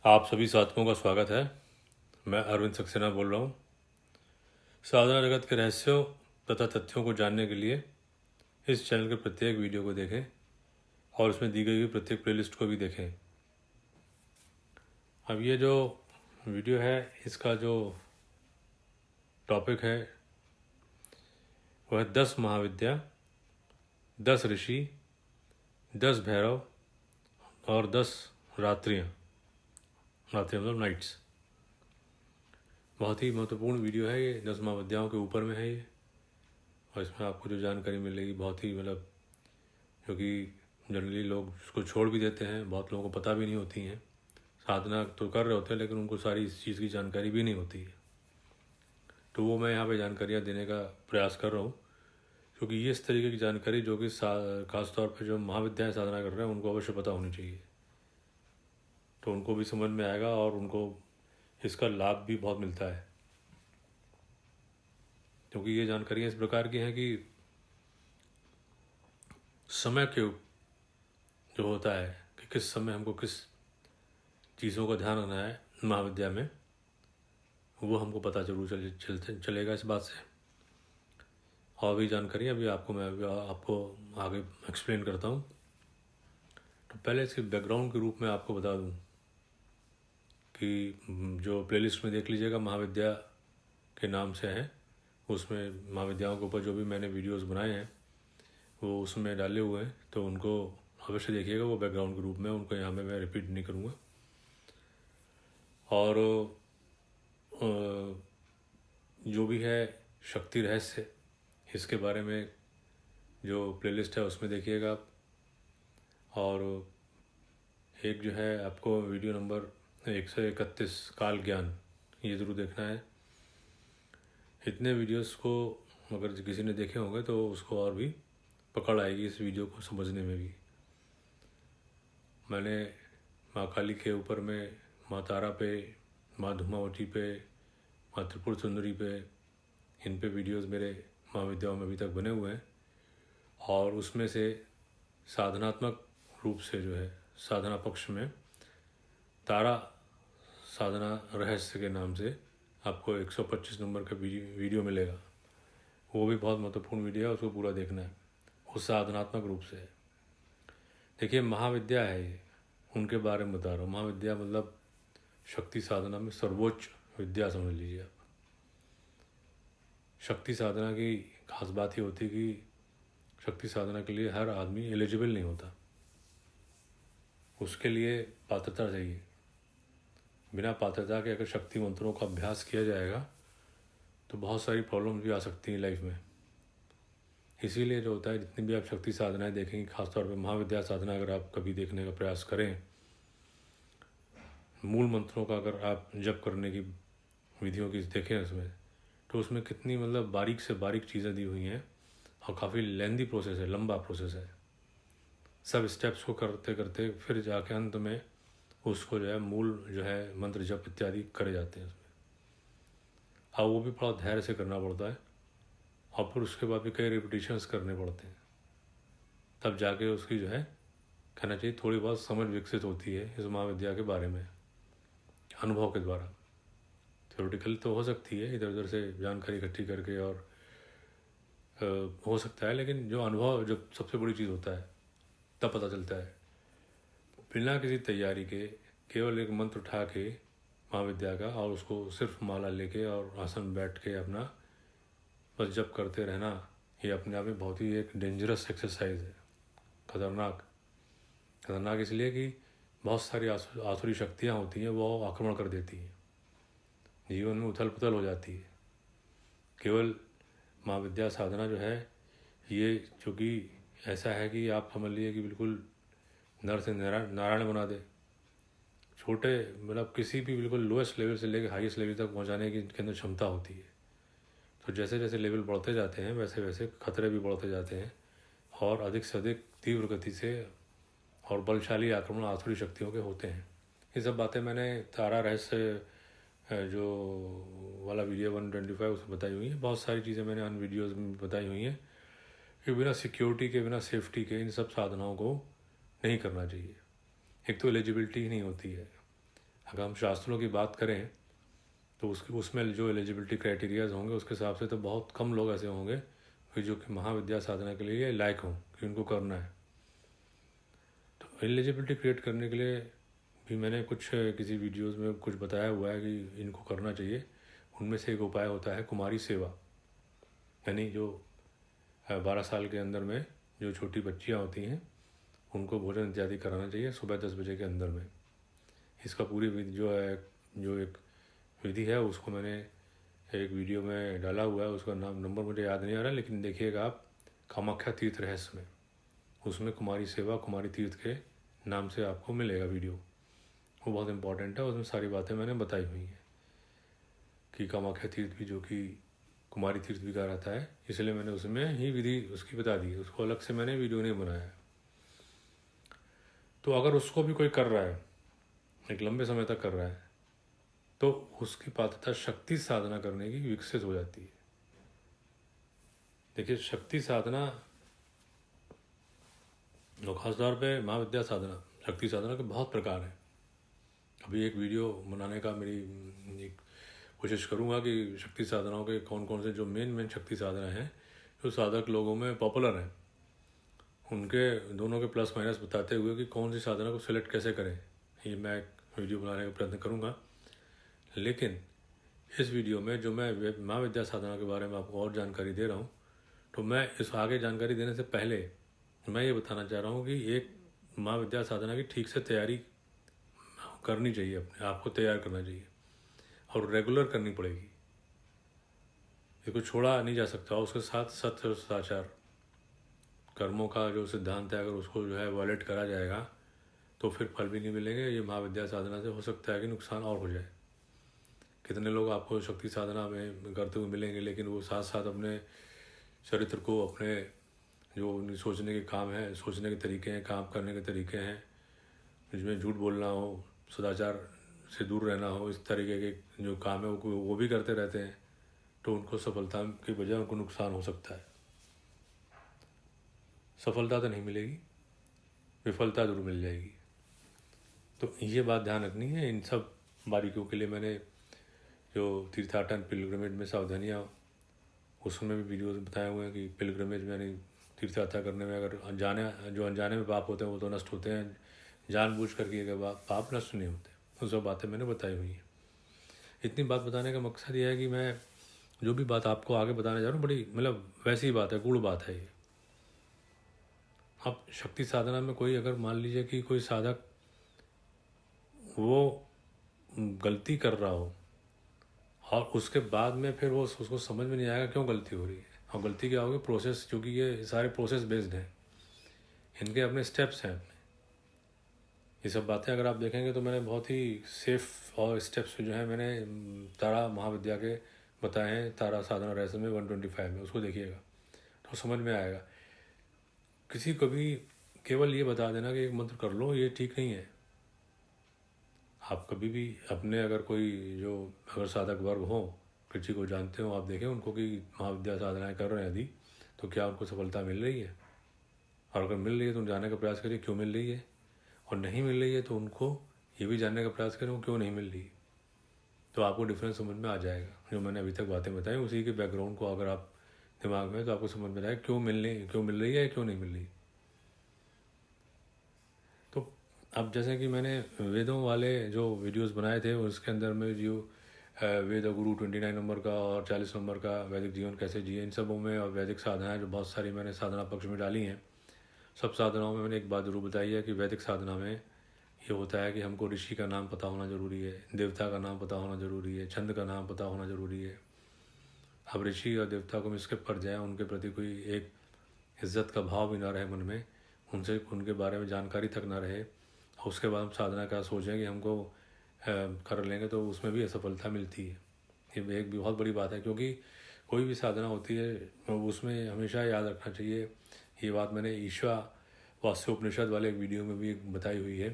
आप सभी साथियों का स्वागत है। मैं अरविंद सक्सेना बोल रहा हूँ। साधना जगत के रहस्यों तथा तथ्यों को जानने के लिए इस चैनल के प्रत्येक वीडियो को देखें और उसमें दी गई हुई प्रत्येक प्लेलिस्ट को भी देखें। अब ये जो वीडियो है इसका जो टॉपिक है वह है 10 महाविद्या, 10 ऋषि, 10 भैरव और 10 रात्रियाँ मतलब नाइट्स। बहुत ही महत्वपूर्ण वीडियो है ये। 10 महाविद्याओं के ऊपर में है ये, और इसमें आपको जो जानकारी मिलेगी बहुत ही जो कि जनरली लोग उसको छोड़ भी देते हैं, बहुत लोगों को पता भी नहीं होती हैं। साधना तो कर रहे होते हैं लेकिन उनको सारी इस चीज़ की जानकारी भी नहीं होती है। तो वो मैं यहाँ पे जानकारियाँ देने का प्रयास कर रहा हूँ, क्योंकि ये इस तरीके की जानकारी जो कि खास तौर पे जो महाविद्याएँ साधना कर रहे हैं उनको अवश्य पता होनी चाहिए, तो उनको भी समझ में आएगा और उनको इसका लाभ भी बहुत मिलता है। क्योंकि ये जानकारियाँ इस प्रकार की हैं कि समय के जो होता है कि किस समय हमको किस चीज़ों का ध्यान रखना है महाविद्या में, वो हमको पता जरूर चलेगा इस बात से। और भी जानकारी अभी मैं आपको आगे एक्सप्लेन करता हूँ। तो पहले इसके बैकग्राउंड के रूप में आपको बता दूँ कि जो प्लेलिस्ट में देख लीजिएगा महाविद्या के नाम से है, उसमें महाविद्याओं के ऊपर जो भी मैंने वीडियोस बनाए हैं वो उसमें डाले हुए हैं, तो उनको अवश्य देखिएगा वो बैकग्राउंड के रूप में। उनको यहाँ में मैं रिपीट नहीं करूँगा। और जो भी है शक्ति रहस्य, इसके बारे में जो प्लेलिस्ट है उसमें देखिएगा आप। और एक जो है आपको वीडियो नंबर 131 काल ज्ञान, ये ज़रूर देखना है। इतने वीडियोस को अगर किसी ने देखे होंगे तो उसको और भी पकड़ आएगी इस वीडियो को समझने में भी। मैंने माँ काली के ऊपर में, माँ तारा पे, माँ धूमावती पे, माँ त्रिपुर सुंदरी पे, इन पे वीडियोस मेरे महाविद्याओं में अभी तक बने हुए हैं। और उसमें से साधनात्मक रूप से जो है साधना पक्ष में तारा साधना रहस्य के नाम से आपको 125 नंबर का वीडियो मिलेगा। वो भी बहुत महत्वपूर्ण वीडियो है, उसको पूरा देखना है। वो साधनात्मक रूप से है। देखिए महाविद्या है ये, उनके बारे में बता रहा हूँ। महाविद्या मतलब शक्ति साधना में सर्वोच्च विद्या समझ लीजिए आप। शक्ति साधना की खास बात ये होती है कि शक्ति साधना के लिए हर आदमी एलिजिबल नहीं होता, उसके लिए पात्रता चाहिए। बिना पात्रता के अगर शक्ति मंत्रों का अभ्यास किया जाएगा तो बहुत सारी प्रॉब्लम्स भी आ सकती हैं लाइफ में। इसीलिए जो होता है, जितनी भी आप शक्ति साधनाएं देखेंगे, खासतौर पे महाविद्या साधना अगर आप कभी देखने का प्रयास करें, मूल मंत्रों का अगर आप जप करने की विधियों की देखें उसमें, तो उसमें कितनी बारीक से बारीक चीज़ें दी हुई हैं और काफ़ी लेंदी प्रोसेस है, लंबा प्रोसेस है। सब स्टेप्स को करते करते फिर जाके अंत में उसको जो है मूल जो है मंत्र जप इत्यादि करे जाते हैं उसमें। अब वो भी बड़ा धैर्य से करना पड़ता है और फिर उसके बाद भी कई रिपीटिशंस करने पड़ते हैं, तब जाके उसकी जो है कहना चाहिए थोड़ी बहुत समझ विकसित होती है इस महाविद्या के बारे में, अनुभव के द्वारा। थ्योरेटिकल तो हो सकती है इधर उधर से जानकारी इकट्ठी करके, और हो सकता है, लेकिन जो अनुभव जब सबसे बड़ी चीज़ होता है तब पता चलता है। बिना किसी तैयारी के केवल एक मंत्र उठा के महाविद्या का और उसको सिर्फ माला लेके और आसन बैठ के अपना बस जप करते रहना, ये अपने आप में बहुत ही एक डेंजरस एक्सरसाइज है। खतरनाक इसलिए कि बहुत सारी आसुरी शक्तियाँ होती हैं, वो आक्रमण कर देती हैं, जीवन में उथल पुथल हो जाती है। केवल महाविद्या साधना जो है ये, जो कि ऐसा है कि आप समझ लीजिए कि बिल्कुल नर से नारायण बना दे। छोटे किसी भी बिल्कुल लोएस्ट लेवल से लेकर हाईएस्ट लेवल तक पहुंचाने की इनके अंदर क्षमता होती है। तो जैसे जैसे लेवल बढ़ते जाते हैं वैसे वैसे खतरे भी बढ़ते जाते हैं, और अधिक से अधिक तीव्र गति से और बलशाली आक्रमण आसुरी शक्तियों के होते हैं। ये सब बातें मैंने तारा रहस्य जो वाला वीडियो 125 उसमें बताई हुई है। बहुत सारी चीज़ें मैंने अन वीडियोज़ में बताई हुई हैं कि बिना सिक्योरिटी के, बिना सेफ्टी के इन सब साधनाओं को नहीं करना चाहिए। एक तो एलिजिबिलिटी ही नहीं होती है। अगर हम शास्त्रों की बात करें तो उसमें जो एलिजिबिलिटी क्राइटेरियाज होंगे उसके हिसाब से तो बहुत कम लोग ऐसे होंगे कि जो कि महाविद्या साधना के लिए लायक हों कि उनको करना है। तो एलिजिबिलिटी क्रिएट करने के लिए भी मैंने कुछ किसी वीडियोस में कुछ बताया हुआ है कि इनको करना चाहिए। उनमें से एक उपाय होता है कुमारी सेवा, यानी जो 12 साल के अंदर में जो छोटी बच्चियां होती हैं उनको भोजन इत्यादि कराना चाहिए सुबह 10 बजे के अंदर में। इसका पूरी विधि जो एक विधि है उसको मैंने एक वीडियो में डाला हुआ है, उसका नंबर मुझे याद नहीं आ रहा, लेकिन देखिएगा आप कामाख्या तीर्थ रहस्य में, उसमें कुमारी सेवा कुमारी तीर्थ के नाम से आपको मिलेगा वीडियो। वो बहुत इंपॉर्टेंट है, उसमें सारी बातें मैंने बताई हुई हैं कि कामाख्या तीर्थ भी जो कि कुमारी तीर्थ भी कहा रहता है, इसलिए मैंने उसमें ही विधि उसकी बता दी है, उसको अलग से मैंने वीडियो नहीं बनाया है। तो अगर उसको भी कोई कर रहा है, एक लंबे समय तक कर रहा है, तो उसकी पात्रता शक्ति साधना करने की विकसित हो जाती है। देखिए शक्ति साधना और ख़ासतौर पे महाविद्या साधना, शक्ति साधना के बहुत प्रकार हैं। अभी एक वीडियो बनाने का मेरी कोशिश करूँगा कि शक्ति साधनाओं के कौन कौन से जो मेन शक्ति साधना हैं जो साधक लोगों में पॉपुलर हैं, उनके दोनों के प्लस माइनस बताते हुए कि कौन सी साधना को सिलेक्ट कैसे करें, ये मैं एक वीडियो बनाने का प्रयत्न करूँगा। लेकिन इस वीडियो में जो मैं महाविद्या साधना के बारे में आपको और जानकारी दे रहा हूँ, तो मैं इस आगे जानकारी देने से पहले मैं ये बताना चाह रहा हूँ कि एक महाविद्या साधना की ठीक से तैयारी करनी चाहिए, अपने आप को तैयार करना चाहिए और रेगुलर करनी पड़ेगी। इसको छोड़ा नहीं जा सकता। उसके साथ सत्य और सदाचार कर्मों का जो सिद्धांत है, अगर उसको जो है वॉलेट करा जाएगा तो फिर फल भी नहीं मिलेंगे। ये महाविद्या साधना से हो सकता है कि नुकसान और हो जाए। कितने लोग आपको शक्ति साधना में करते हुए मिलेंगे, लेकिन वो साथ साथ अपने चरित्र को, अपने जो सोचने के काम है, सोचने के तरीके हैं, काम करने के तरीके हैं, जिसमें झूठ बोलना हो, सदाचार से दूर रहना हो, इस तरीके के जो काम है वो भी करते रहते हैं, तो उनको सफलता के बजाय उनको नुकसान हो सकता है। सफलता तो नहीं मिलेगी, विफलता जरूर मिल जाएगी। तो ये बात ध्यान रखनी है। इन सब बारीकियों के लिए मैंने जो तीर्थाटन पिलग्रमेज में सावधानियाँ, उसमें भी वीडियोस बताए हुए हैं कि पिलग्रमेज में यानी तीर्थ यात्रा करने में अगर अनजाने में पाप होते हैं वो तो नष्ट होते हैं, जानबूझ करके अगर पाप नष्ट नहीं होते। वो सब बातें मैंने बताई हुई हैं। इतनी बात बताने का मकसद ये है कि मैं जो भी बात आपको आगे बताने जा रहा हूँ बड़ी वैसी ही बात है, गूढ़ बात है ये। अब शक्ति साधना में कोई अगर मान लीजिए कि कोई साधक वो गलती कर रहा हो और उसके बाद में फिर वो उसको समझ में नहीं आएगा क्यों गलती हो रही है, और गलती क्या होगी, प्रोसेस, क्योंकि ये सारे प्रोसेस बेस्ड हैं, इनके अपने स्टेप्स हैं। ये सब बातें अगर आप देखेंगे तो मैंने बहुत ही सेफ और स्टेप्स जो है मैंने तारा महाविद्या के बताए हैं, तारा साधना रहस्य में 125 में, उसको देखिएगा तो समझ में आएगा। किसी को भी केवल ये बता देना कि एक मंत्र कर लो, ये ठीक नहीं है। आप कभी भी अपने अगर कोई जो अगर साधक वर्ग हो, किसी को जानते हो, आप देखें उनको कि महाविद्या साधनाएं कर रहे हैं यदि, तो क्या उनको सफलता मिल रही है, और अगर मिल रही है तो जानने का प्रयास करिए क्यों मिल रही है, और नहीं मिल रही है तो उनको ये भी जानने का प्रयास करें क्यों नहीं मिल रही। तो आपको डिफरेंस समझ में आ जाएगा। जो मैंने अभी तक बातें बताई उसी के बैकग्राउंड को अगर आप दिमाग में, तो आपको समझ में आएगा क्यों मिल रही है क्यों नहीं मिल रही। तो अब जैसे कि मैंने वेदों वाले जो वीडियोस बनाए थे उसके अंदर में जो वेद गुरु 29 नंबर का और 40 नंबर का वैदिक जीवन कैसे जिए, इन सबों में, और वैदिक साधनाएं जो बहुत सारी मैंने साधना पक्ष में डाली हैं, सब साधनाओं में मैंने एक बात जरूर बताई है कि वैदिक साधना में ये होता है कि हमको ऋषि का नाम पता होना ज़रूरी है, देवता का नाम पता होना ज़रूरी है, छंद का नाम पता होना ज़रूरी है। अब ऋषि और देवता को मिसकेप कर जाए, उनके प्रति कोई एक इज्जत का भाव भी ना रहे मन में, उनके बारे में जानकारी तक ना रहे, और उसके बाद हम साधना का सोचें कि हमको कर लेंगे, तो उसमें भी असफलता मिलती है। ये एक भी बहुत बड़ी बात है, क्योंकि कोई भी साधना होती है उसमें हमेशा याद रखना चाहिए, ये बात मैंने ईशा वास्य उपनिषद वाले एक वीडियो में भी बताई हुई है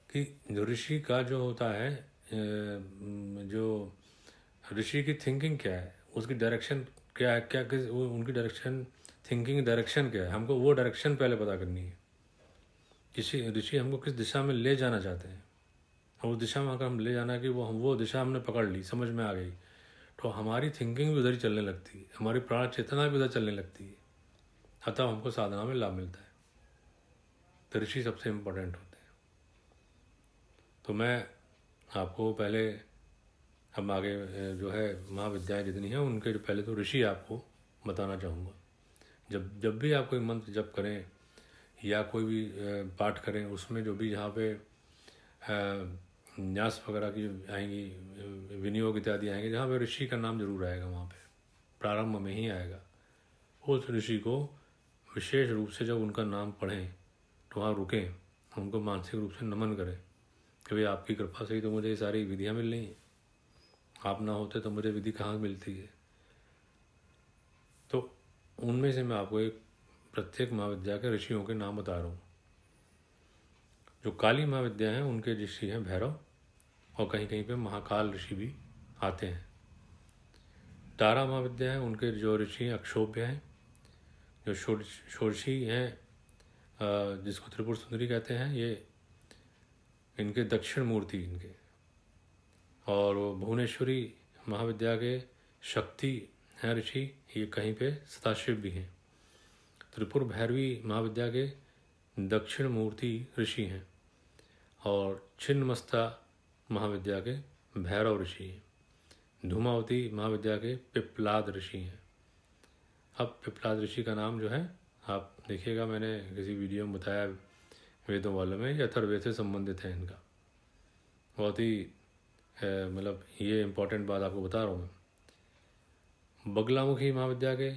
कि जो ऋषि का जो होता है, जो ऋषि की थिंकिंग क्या है, उसकी डायरेक्शन क्या है, उनकी डायरेक्शन, थिंकिंग डायरेक्शन क्या है, हमको वो डायरेक्शन पहले पता करनी है। किसी ऋषि हमको किस दिशा में ले जाना चाहते हैं, उस दिशा में अगर हम ले जाना है कि वो दिशा हमने पकड़ ली, समझ में आ गई, तो हमारी थिंकिंग भी उधर ही चलने लगती है, हमारी प्राण चेतना भी उधर चलने लगती है, अतः हमको साधना में लाभ मिलता है। तो ऋषि सबसे इम्पोर्टेंट होते हैं। तो मैं आपको पहले, अब आगे जो है महाविद्याएं जितनी हैं उनके जो पहले तो ऋषि आपको बताना चाहूँगा। जब भी आप कोई मंत्र जप करें या कोई भी पाठ करें, उसमें जो भी जहाँ पे न्यास वगैरह की आएंगी, विनियोग इत्यादि आएंगे, जहाँ पे ऋषि का नाम जरूर आएगा, वहाँ पे प्रारंभ में ही आएगा। उस ऋषि को विशेष रूप से जब उनका नाम पढ़ें तो वहाँ रुकें, उनको मानसिक रूप से नमन करें कि भाई आपकी कृपा से ही तो मुझे ये सारी विधियाँ मिल रही हैं, आप ना होते तो मुझे विधि कहाँ मिलती है। तो उनमें से मैं आपको एक प्रत्येक महाविद्या के ऋषियों के नाम बता रहा हूँ। जो काली महाविद्या हैं उनके ऋषि हैं भैरव, और कहीं कहीं पे महाकाल ऋषि भी आते हैं। तारा महाविद्या है उनके जो ऋषि हैं अक्षोभ्य हैं। जो षोडशी हैं जिसको त्रिपुर सुंदरी कहते हैं, ये इनके दक्षिण मूर्ति इनके। और भुवनेश्वरी महाविद्या के शक्ति हैं ऋषि, ये कहीं पे सदाशिव भी हैं। त्रिपुर भैरवी महाविद्या के दक्षिण मूर्ति ऋषि हैं। और छिन्नमस्ता महाविद्या के भैरव ऋषि हैं। धूमावती महाविद्या के पिप्लाद ऋषि हैं। अब पिप्लाद ऋषि का नाम जो है आप देखिएगा, मैंने किसी वीडियो में बताया वेदों वालों में, ये अथर्ववेद से संबंधित है इनका। बहुत ही मतलब ये इम्पोर्टेंट बात आपको बता रहा हूँ मैं। बगलामुखी महाविद्या के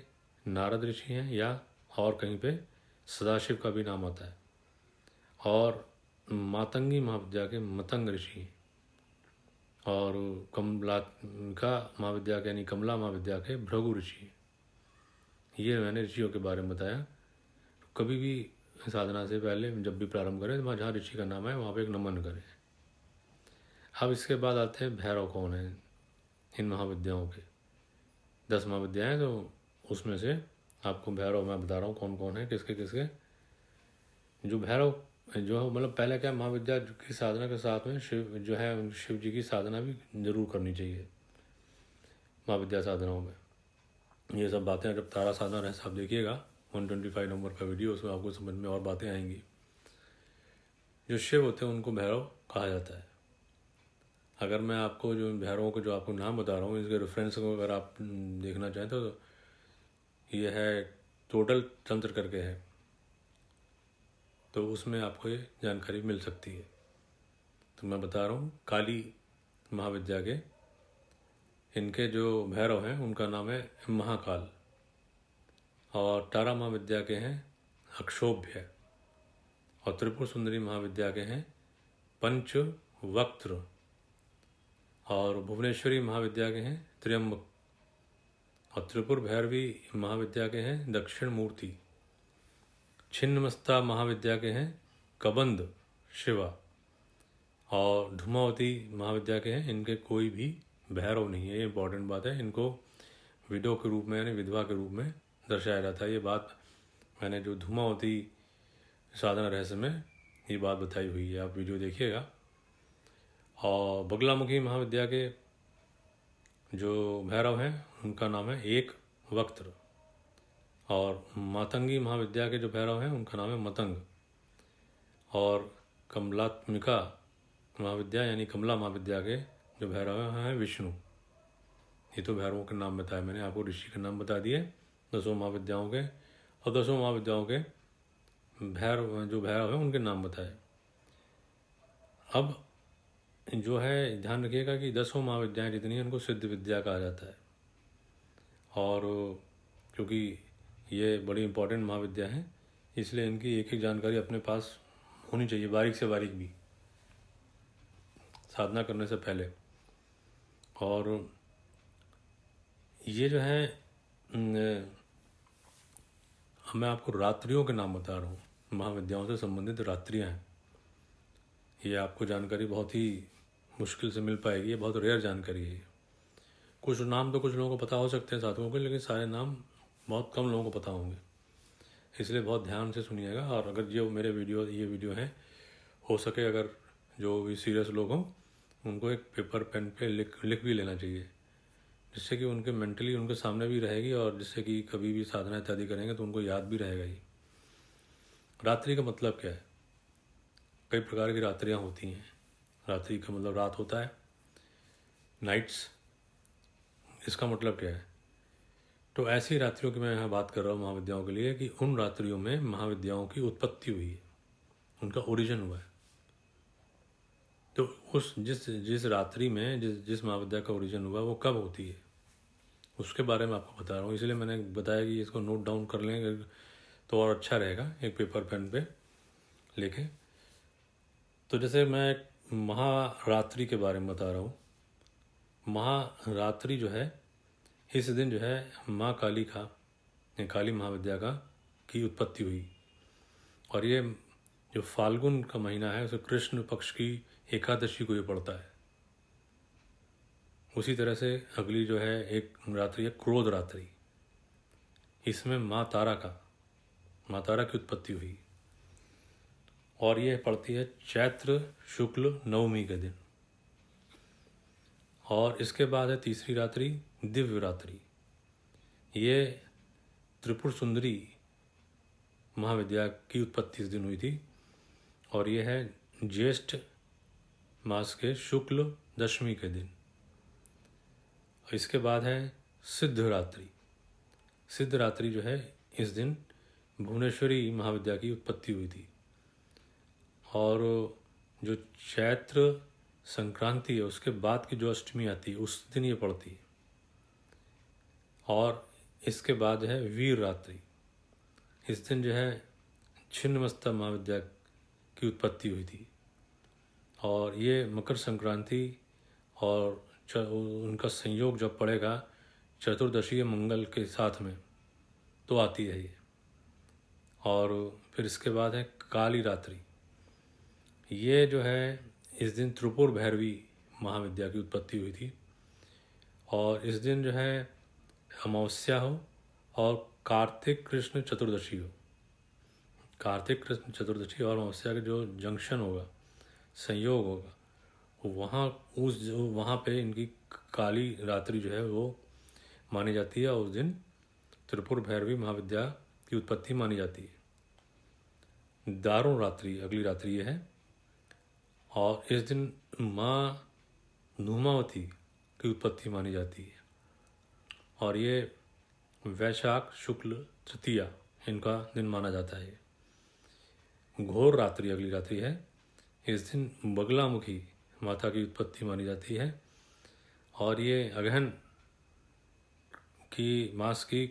नारद ऋषि हैं, या और कहीं पे सदाशिव का भी नाम आता है। और मातंगी महाविद्या के मतंग ऋषि हैं। और कमलात्मिका महाविद्या के यानी कमला महाविद्या के भृगु ऋषि। ये मैंने ऋषियों के बारे में बताया। कभी भी साधना से पहले जब भी प्रारंभ करें, वहाँ जहाँ ऋषि का नाम है वहाँ पे एक नमन करें। अब इसके बाद आते हैं भैरव कौन है इन महाविद्याओं के। 10 महाविद्याएँ, तो उसमें से आपको भैरव मैं बता रहा हूँ कौन कौन है, किसके किसके। जो भैरव जो है मतलब पहले क्या, महाविद्या की साधना के साथ में शिव जो है, शिव जी की साधना भी जरूर करनी चाहिए महाविद्या साधनाओं में। ये सब बातें जब तारा साधना रहस्य आप देखिएगा 125 नंबर का वीडियो, उसमें आपको समझ में और बातें आएंगी। जो शिव होते हैं उनको भैरव कहा जाता है। अगर मैं आपको जो भैरवों के जो आपको नाम बता रहा हूँ, इसके रेफरेंस को अगर आप देखना चाहें तो ये है टोटल तंत्र करके है, तो उसमें आपको ये जानकारी मिल सकती है। तो मैं बता रहा हूँ काली महाविद्या के इनके जो भैरव हैं उनका नाम है महाकाल। और तारा महाविद्या के हैं अक्षोभ्य। और त्रिपुर सुंदरी महाविद्या के हैं पंचवक्त्र। और भुवनेश्वरी महाविद्या के हैं त्र्यंबक। और त्रिपुर भैरवी महाविद्या के हैं दक्षिण मूर्ति। छिन्नमस्ता महाविद्या के हैं कबंद शिवा। और धूमावती महाविद्या के हैं, इनके कोई भी भैरव नहीं है। ये इंपॉर्टेंट बात है। इनको विडो के रूप में यानी विधवा के रूप में दर्शाया जाता है। ये बात मैंने जो धूमावती साधना रहस्य में ये बात बताई हुई है, आप वीडियो देखिएगा। और बगलामुखी महाविद्या के जो भैरव हैं उनका नाम है एक वक्त्र। और मातंगी महाविद्या के जो भैरव हैं उनका नाम है मतंग। और कमलात्मिका महाविद्या यानी कमला महाविद्या के जो भैरव हैं विष्णु। ये तो भैरवों के नाम बताए मैंने आपको, ऋषि के नाम बता दिए 10 महाविद्याओं के। और 10 महाविद्याओं के जो भैरव हैं उनके नाम बताए। अब जो है ध्यान रखिएगा कि 10 महाविद्याएँ जितनी हैं उनको सिद्ध विद्या कहा जाता है। और क्योंकि ये बड़ी इंपॉर्टेंट महाविद्या है, इसलिए इनकी एक एक जानकारी अपने पास होनी चाहिए, बारीक से बारीक भी, साधना करने से पहले। और ये जो है मैं आपको रात्रियों के नाम बता रहा हूँ, महाविद्याओं से संबंधित रात्रियाँ हैं। ये आपको जानकारी बहुत ही मुश्किल से मिल पाएगी, ये बहुत रेयर जानकारी है। कुछ नाम तो कुछ लोगों को पता हो सकते हैं साधुओं के, लेकिन सारे नाम बहुत कम लोगों को पता होंगे, इसलिए बहुत ध्यान से सुनिएगा। और अगर ये वीडियो है, हो सके अगर जो भी सीरियस लोग हों उनको एक पेपर पेन पे लिख भी लेना चाहिए, जिससे कि उनके मेंटली उनके सामने भी रहेगी और जिससे कि कभी भी साधना इत्यादि करेंगे तो उनको याद भी रहेगा ही। रात्रि का मतलब क्या है? कई प्रकार की रात्रियाँ होती हैं। रात्रि का मतलब रात होता है, नाइट्स। इसका मतलब क्या है? तो ऐसी रात्रियों की मैं यहाँ बात कर रहा हूँ महाविद्याओं के लिए कि उन रात्रियों में महाविद्याओं की उत्पत्ति हुई है, उनका ओरिजिन हुआ है। तो उस जिस जिस रात्रि में जिस महाविद्या का ओरिजिन हुआ वो कब होती है, उसके बारे में आपको बता रहा हूँ। इसलिए मैंने बताया कि इसको नोट डाउन कर लें तो और अच्छा रहेगा, एक पेपर पेन पे लेके। तो जैसे मैं महारात्रि के बारे में बता रहा हूँ। महारात्रि जो है, इस दिन जो है माँ काली का, काली महाविद्या का की उत्पत्ति हुई। और ये जो फाल्गुन का महीना है उसे कृष्ण पक्ष की एकादशी को ये पड़ता है। उसी तरह से अगली जो है एक रात्रि है क्रोध रात्रि। इसमें माँ तारा की उत्पत्ति हुई और ये पड़ती है चैत्र शुक्ल नवमी के दिन। और इसके बाद है तीसरी रात्रि दिव्य रात्रि। ये त्रिपुर सुंदरी महाविद्या की उत्पत्ति इस दिन हुई थी और ये है ज्येष्ठ मास के शुक्ल दशमी के दिन। इसके बाद है सिद्ध रात्रि। सिद्ध रात्रि जो है इस दिन भुवनेश्वरी महाविद्या की उत्पत्ति हुई थी और जो चैत्र संक्रांति है उसके बाद की जो अष्टमी आती है उस दिन ये पड़ती है। और इसके बाद है वीर रात्रि। इस दिन जो है छिन्नमस्ता महाविद्या की उत्पत्ति हुई थी और ये मकर संक्रांति और उनका संयोग जब पड़ेगा चतुर्दशी मंगल के साथ में तो आती है ये। और फिर इसके बाद है काली रात्रि। ये जो है इस दिन त्रिपुर भैरवी महाविद्या की उत्पत्ति हुई थी और इस दिन जो है अमावस्या हो और कार्तिक कृष्ण चतुर्दशी हो। कार्तिक कृष्ण चतुर्दशी और अमावस्या के जो जंक्शन होगा, संयोग होगा, वहाँ पे इनकी काली रात्रि जो है वो मानी जाती है और उस दिन त्रिपुर भैरवी महाविद्या की उत्पत्ति मानी जाती है। दारुण रात्रि अगली रात्रि है और इस दिन माँ धूमावती की उत्पत्ति मानी जाती है और ये वैशाख शुक्ल तृतीया इनका दिन माना जाता है। घोर रात्रि अगली रात्रि है। इस दिन बगलामुखी माता की उत्पत्ति मानी जाती है और ये अगहन की मास की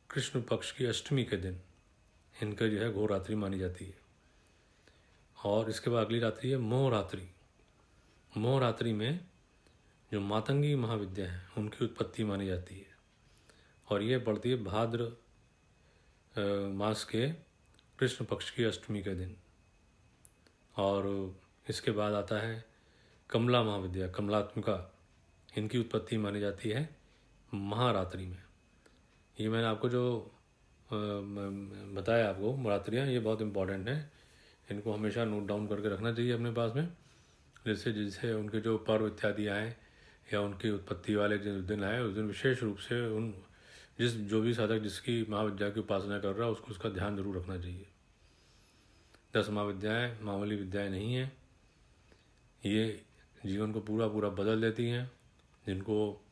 कृष्ण पक्ष की अष्टमी के दिन इनका जो है घोर रात्रि मानी जाती है। और इसके बाद अगली रात्रि है मोह रात्रि। मोह रात्रि में जो मातंगी महाविद्या है उनकी उत्पत्ति मानी जाती है और ये पड़ती है भाद्र मास के कृष्ण पक्ष की अष्टमी के दिन। और इसके बाद आता है कमला महाविद्या, कमलात्मिका, इनकी उत्पत्ति मानी जाती है महारात्रि में। ये मैंने आपको जो बताया आपको रात्रियाँ, ये बहुत इम्पॉर्टेंट हैं। इनको हमेशा नोट डाउन करके रखना चाहिए अपने पास में, जिससे उनके जो पर्व इत्यादि आए या उनकी उत्पत्ति वाले जिस दिन आए उस दिन विशेष रूप से जो भी साधक जिसकी महाविद्या की उपासना कर रहा है उसको उसका ध्यान जरूर रखना चाहिए। 10 महाविद्याएँ मामूली विद्याएँ नहीं हैं, ये जीवन को पूरा बदल देती हैं, जिनको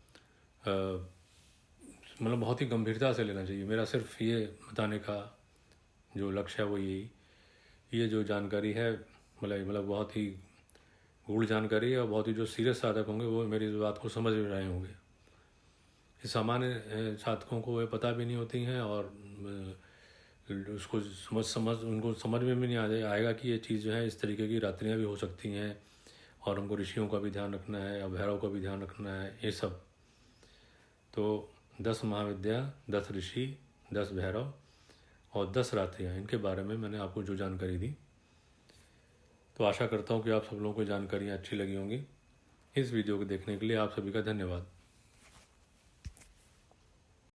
मतलब बहुत ही गंभीरता से लेना चाहिए। मेरा सिर्फ ये बताने का जो लक्ष्य है वो यही, ये जो जानकारी है मतलब बहुत ही गूढ़ जानकारी है और बहुत ही जो सीरियस साधक होंगे वो मेरी इस बात को समझ भी रहे होंगे। इस सामान्य साधकों को ये पता भी नहीं होती हैं और उसको उनको समझ में भी नहीं आएगा कि ये चीज़ जो है इस तरीके की रात्रियाँ भी हो सकती हैं और हमको ऋषियों का भी ध्यान रखना है और भैरव का भी ध्यान रखना है, ये सब। तो 10 महाविद्या, 10 ऋषि, 10 भैरव और 10 रात्रियाँ, इनके बारे में मैंने आपको जो जानकारी दी। तो आशा करता हूँ कि आप सब लोगों को जानकारियाँ अच्छी लगी होंगी। इस वीडियो को देखने के लिए आप सभी का धन्यवाद।